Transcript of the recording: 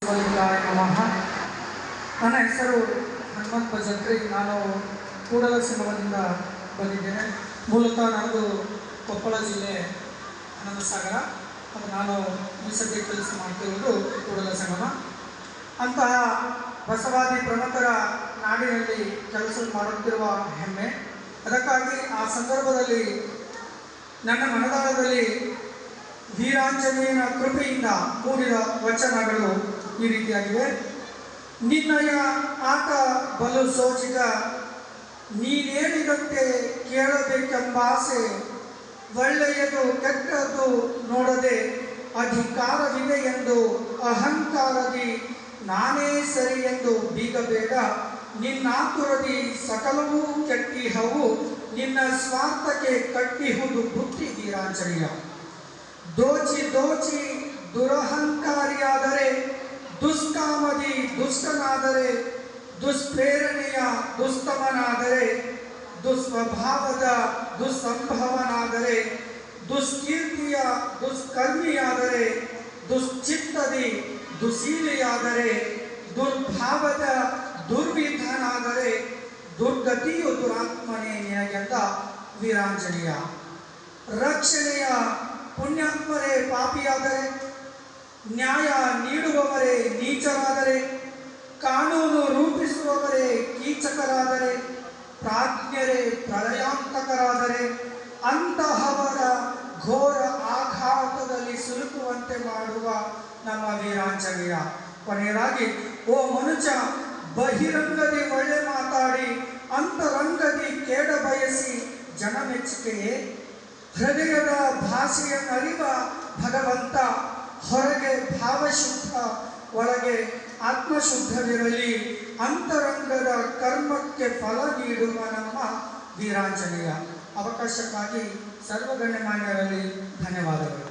ಶಿವಲಿಂಗಾಯ ನಮಃ. ನನ್ನ ಹೆಸರು ಹನುಮಂತ ಭಜಂತ್ರಿ. ನಾನು ಕೂಡಲ ಸಂಗಮದಿಂದ ಬಂದಿದ್ದೇನೆ. ಮೂಲತಃ ನನ್ನದು ಕೊಪ್ಪಳ ಜಿಲ್ಲೆ ಹನುಮಸಾಗರ. ಅದು ನಾನು ಈ ಸದ್ಯ ಕೆಲಸ ಮಾಡ್ತಿರುವುದು ಕೂಡಲ ಸಂಗಮ. ಅಂತಹ ಬಸವಾದಿ ಪ್ರಮುಖರ ನಾಡಿನಲ್ಲಿ ಕೆಲಸ ಮಾಡುತ್ತಿರುವ ಹೆಮ್ಮೆ. ಅದಕ್ಕಾಗಿ ಆ ಸಂದರ್ಭದಲ್ಲಿ ನನ್ನ ಮನದಾಳದಲ್ಲಿ ವೀರಾಂಜನೇಯನ ಕೃಪೆಯಿಂದ ಕೂಡಿದ ವಚನಗಳು ಈ ರೀತಿಯಾಗಿವೆ. ನಿನ್ನಯ ಆಟ ಬಲು ಸೋಚಿಗ, ನೀನೇಳಿದಂತೆ ಕೇಳಬೇಕೆಂಬ ಆಸೆ, ಒಳ್ಳೆಯದು ಕೆಟ್ಟದ್ದು ನೋಡದೆ ಅಧಿಕಾರವಿದೆ ಎಂದು ಅಹಂಕಾರದಿ ನಾನೇ ಸರಿ ಎಂದು ಬೀಗಬೇಡ. ನಿನ್ನಾತುರದಿ ಸಕಲವೂ ಕೆಟ್ಟಿಹವು, ನಿನ್ನ ಸ್ವಾರ್ಥಕ್ಕೆ ಕಟ್ಟಿಹುದು ಬುದ್ಧಿ ವೀರಾಂಜನೇಯ. ದೋಚಿ ದೋಚಿ ದುರಹಂಕಾರಿಯಾದರೆ, ದುಷ್ಕಾಮದಿ ದುಷ್ಟನಾದರೆ, ದುಷ್ಪ್ರೇರಣೆಯ ದುಸ್ತಮನಾದರೆ, ದುಸ್ವಭಾವದ ದುಸ್ಸಂಭವನಾದರೆ, ದುಷ್ಕೀರ್ತಿಯ ದುಷ್ಕರ್ಮಿಯಾದರೆ, ದುಶ್ಚಿತ್ತದಿ ದುಶೀಲಿಯಾದರೆ, ದುರ್ಭಾವದ ದುರ್ವಿಧನಾದರೆ, ದುರ್ಗತಿಯು ದುರಾತ್ಮನೇ ನಿನಗೆಂದ ವೀರಾಂಜನೇಯ. ರಕ್ಷಣೆಯ ಪುಣ್ಯಾತ್ಮರೇ ಪಾಪಿಯಾದರೆ, ನ್ಯಾಯ ನೀಡುವವರೇ ನೀಚರಾದರೆ, ಕಾನೂನು ರೂಪಿಸುವವರೇ ಕೀಚಕರಾದರೆ, ಪ್ರಾಜ್ಞರೇ ಪ್ರಳಯಾಂತಕರಾದರೆ, ಅಂತಹವರ ಘೋರ ಆಘಾತದಲ್ಲಿ ಸಿಲುಕುವಂತೆ ಮಾಡುವ ನಮ್ಮ ವೀರಾಂಜನೇಯ. ಕೊನೆಯದಾಗಿ, ಓ ಮನುಜ, ಬಹಿರಂಗದಿ ಒಳ್ಳೆ ಮಾತಾಡಿ ಅಂತರಂಗದಿ ಕೇಡ ಬಯಸಿ ಜನ ಮೆಚ್ಚುಗೆಯೇ. ಹೃದಯದ ಭಾಷೆಯನ್ನರಿವ ಭಗವಂತ, ಹೊರಗೆ ಭಾವಶುದ್ಧ ಒಳಗೆ ಆತ್ಮಶುದ್ಧವಿರಲಿ, ಅಂತರಂಗದ ಕರ್ಮಕ್ಕೆ ಫಲ ನೀಡುವ ನಮ್ಮ ವೀರಾಂಜನೇಯ. ಅವಕಾಶಕ್ಕಾಗಿ ಸರ್ವಗಣ್ಯಮಾನ್ಯರಲ್ಲಿ ಧನ್ಯವಾದಗಳು.